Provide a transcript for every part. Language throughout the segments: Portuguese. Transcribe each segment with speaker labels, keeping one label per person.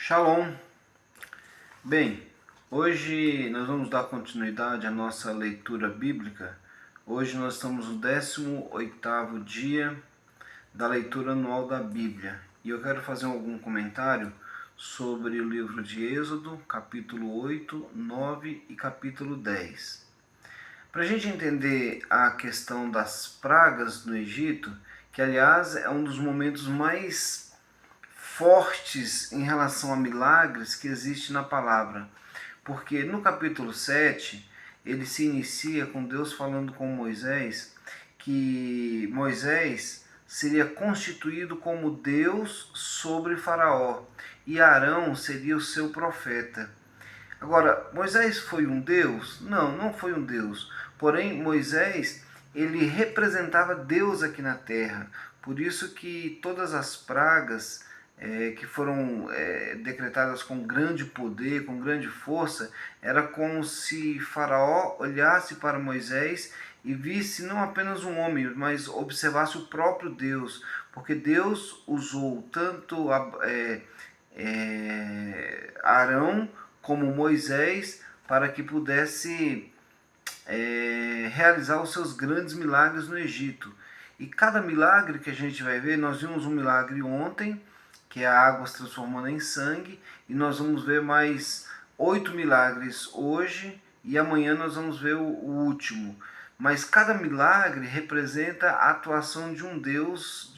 Speaker 1: Shalom! Bem, hoje nós vamos dar continuidade à nossa leitura bíblica. Hoje nós estamos no 18º dia da leitura anual da Bíblia. E eu quero fazer algum comentário sobre o livro de Êxodo, capítulo 8, 9 e capítulo 10. Para a gente entender a questão das pragas no Egito, que aliás é um dos momentos mais fortes em relação a milagres que existe na palavra. Porque no capítulo 7, ele se inicia com Deus falando com Moisés que Moisés seria constituído como Deus sobre Faraó e Arão seria o seu profeta. Agora, Moisés foi um Deus? Não, não foi um Deus. Porém, Moisés, ele representava Deus aqui na terra. Por isso que todas as pragas que foram decretadas com grande poder, com grande força, era como se Faraó olhasse para Moisés e visse não apenas um homem, mas observasse o próprio Deus, porque Deus usou tanto Arão como Moisés para que pudesse realizar os seus grandes milagres no Egito. E cada milagre que a gente vai ver, nós vimos um milagre ontem, que é a água se transformando em sangue, e nós vamos ver mais 8 milagres hoje, e amanhã nós vamos ver o último. Mas cada milagre representa a atuação de um Deus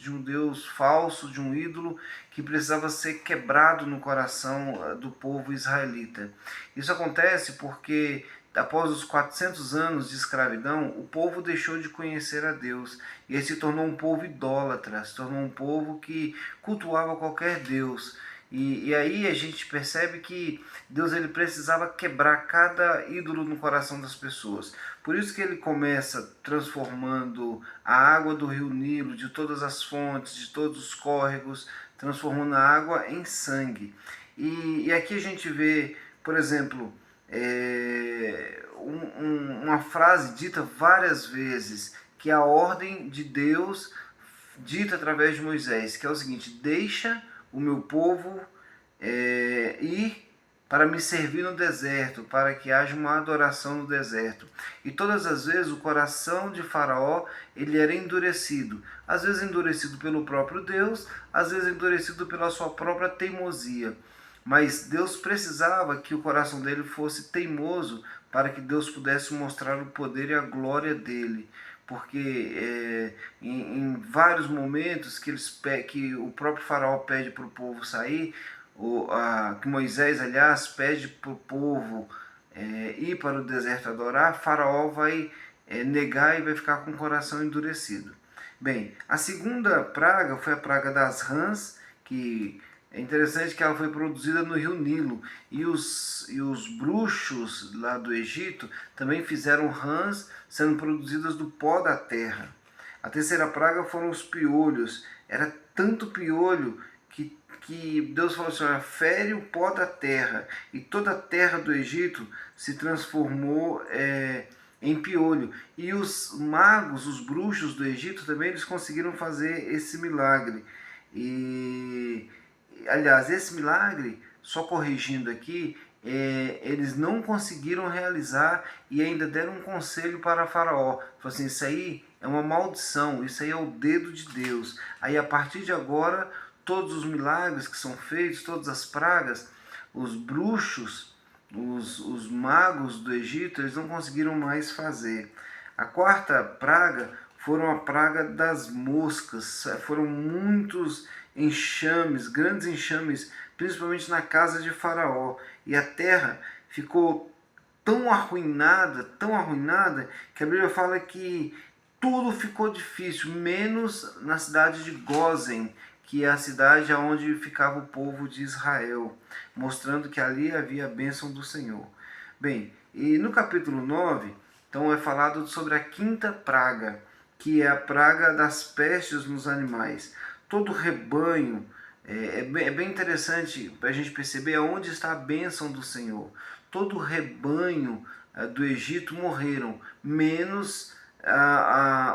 Speaker 1: falso, de um ídolo que precisava ser quebrado no coração do povo israelita. Isso acontece porque após os 400 anos de escravidão, o povo deixou de conhecer a Deus e ele se tornou um povo idólatra, se tornou um povo que cultuava qualquer Deus. E aí a gente percebe que Deus ele precisava quebrar cada ídolo no coração das pessoas. Por isso que ele começa transformando a água do rio Nilo, de todas as fontes, de todos os córregos, transformando a água em sangue. E aqui a gente vê, por exemplo, uma frase dita várias vezes, que é a ordem de Deus dita através de Moisés, que é o seguinte: deixa o meu povo ir para me servir no deserto, para que haja uma adoração no deserto. E todas as vezes o coração de Faraó ele era endurecido, às vezes endurecido pelo próprio Deus, às vezes endurecido pela sua própria teimosia. Mas Deus precisava que o coração dele fosse teimoso para que Deus pudesse mostrar o poder e a glória dele. Porque em vários momentos que o próprio Faraó pede para o povo sair, que Moisés, aliás, pede para o povo ir para o deserto adorar, Faraó vai negar e vai ficar com o coração endurecido. Bem, a segunda praga foi a praga das rãs, que é interessante que ela foi produzida no rio Nilo, e os bruxos lá do Egito também fizeram rãs sendo produzidas do pó da terra. A terceira praga foram os piolhos. Era tanto piolho que Deus falou assim: olha, fere o pó da terra, e toda a terra do Egito se transformou em piolho. E os magos, os bruxos do Egito também, eles conseguiram fazer esse milagre. Aliás, esse milagre, só corrigindo aqui, eles não conseguiram realizar e ainda deram um conselho para Faraó. Falaram assim: isso aí é uma maldição, isso aí é o dedo de Deus. Aí a partir de agora, todos os milagres que são feitos, todas as pragas, os bruxos, os magos do Egito, eles não conseguiram mais fazer. A quarta praga foram a praga das moscas. Foram muitos enxames, grandes enxames, principalmente na casa de Faraó. E a terra ficou tão arruinada, que a Bíblia fala que tudo ficou difícil, menos na cidade de Gósen, que é a cidade onde ficava o povo de Israel, mostrando que ali havia a bênção do Senhor. Bem, e no capítulo 9, então é falado sobre a quinta praga, que é a praga das pestes nos animais. Todo rebanho, é bem interessante para a gente perceber onde está a bênção do Senhor. Todo rebanho do Egito morreram, menos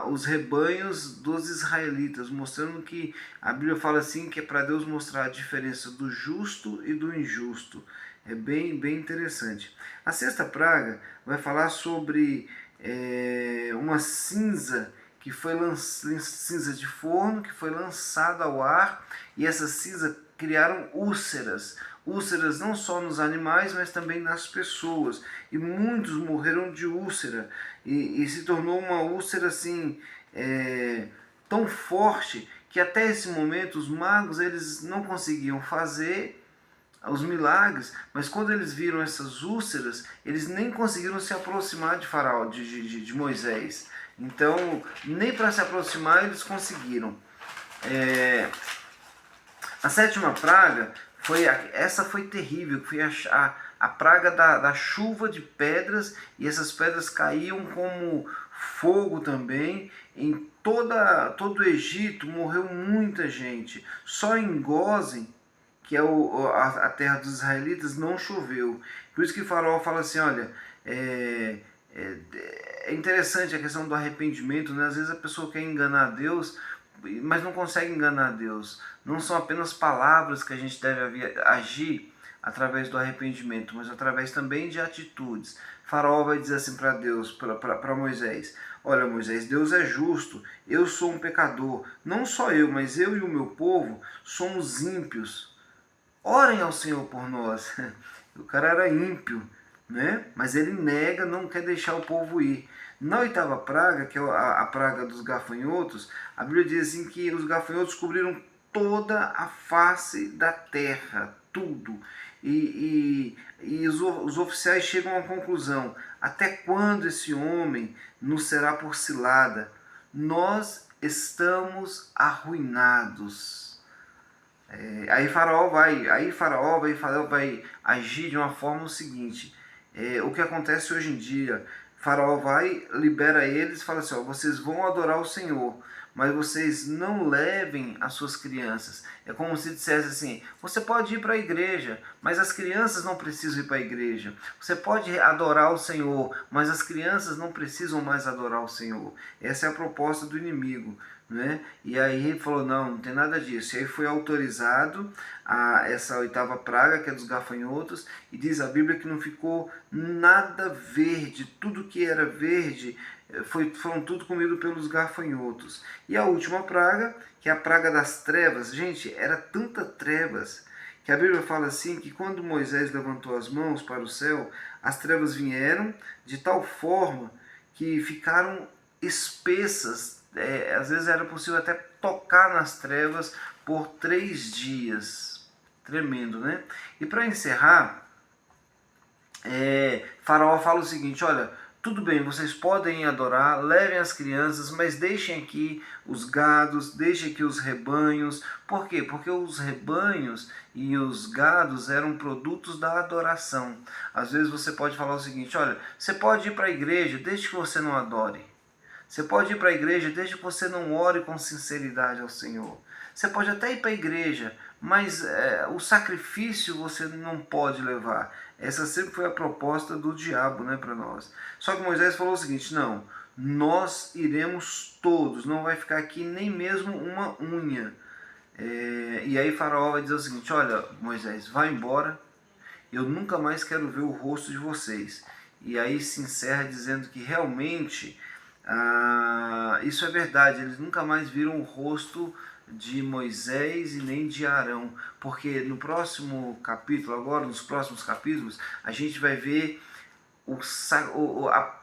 Speaker 1: os rebanhos dos israelitas, mostrando que a Bíblia fala assim que é para Deus mostrar a diferença do justo e do injusto. É bem interessante. A sexta praga vai falar sobre uma cinza que foi cinza de forno que foi lançada ao ar, e essa cinza criaram úlceras. Úlceras não só nos animais, mas também nas pessoas. E muitos morreram de úlcera. E se tornou uma úlcera assim, tão forte que até esse momento os magos eles não conseguiam fazer os milagres, mas quando eles viram essas úlceras, eles nem conseguiram se aproximar de Faraó, de Moisés. Então, nem para se aproximar eles conseguiram. A sétima praga essa foi terrível, foi a praga da chuva de pedras, e essas pedras caíam como fogo também. Em todo o Egito morreu muita gente. Só em Gósen, que é a terra dos israelitas, não choveu. Por isso que Faraó fala assim, olha, é interessante a questão do arrependimento, né? Às vezes a pessoa quer enganar Deus, mas não consegue enganar Deus. Não são apenas palavras que a gente deve agir através do arrependimento, mas através também de atitudes. Faraó vai dizer assim para Deus, para Moisés: olha, Moisés, Deus é justo, eu sou um pecador, não só eu, mas eu e o meu povo somos ímpios. Orem ao Senhor por nós. O cara era ímpio, né? Mas ele nega, não quer deixar o povo ir. Na oitava praga, que é a praga dos gafanhotos, a Bíblia diz assim que os gafanhotos cobriram toda a face da terra, tudo. E os oficiais chegam à conclusão: até quando esse homem nos será por cilada? Nós estamos arruinados. Faraó vai agir de uma forma o seguinte, o que acontece hoje em dia: Faraó vai, libera eles e fala assim, ó, vocês vão adorar o Senhor, mas vocês não levem as suas crianças. É como se dissesse assim, você pode ir para a igreja, mas as crianças não precisam ir para a igreja. Você pode adorar o Senhor, mas as crianças não precisam mais adorar o Senhor. Essa é a proposta do inimigo. Né? E aí ele falou, não tem nada disso. E aí foi autorizado essa oitava praga, que é dos gafanhotos, e diz a Bíblia que não ficou nada verde, tudo que era verde foram tudo comido pelos gafanhotos. E a última praga, que é a praga das trevas. Gente, era tanta trevas que a Bíblia fala assim que quando Moisés levantou as mãos para o céu, as trevas vieram de tal forma que ficaram espessas. Às vezes era possível até tocar nas trevas por 3 dias. Tremendo, né? E para encerrar, Faraó fala o seguinte, olha, tudo bem, vocês podem adorar, levem as crianças, mas deixem aqui os gados, deixem aqui os rebanhos. Por quê? Porque os rebanhos e os gados eram produtos da adoração. Às vezes você pode falar o seguinte, olha, você pode ir para a igreja desde que você não adore. Você pode ir para a igreja desde que você não ore com sinceridade ao Senhor. Você pode até ir para a igreja, mas o sacrifício você não pode levar. Essa sempre foi a proposta do diabo, né, para nós. Só que Moisés falou o seguinte, não, nós iremos todos, não vai ficar aqui nem mesmo uma unha. E aí Faraó vai dizer o seguinte, olha, Moisés, vai embora, eu nunca mais quero ver o rosto de vocês. E aí se encerra dizendo que realmente isso é verdade, eles nunca mais viram o rosto de Moisés e nem de Arão, porque no próximo capítulo, agora nos próximos capítulos, a gente vai ver a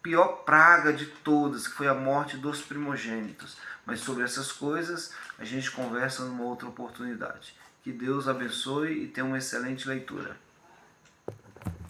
Speaker 1: pior praga de todas, que foi a morte dos primogênitos. Mas sobre essas coisas a gente conversa numa outra oportunidade. Que Deus abençoe e tenha uma excelente leitura.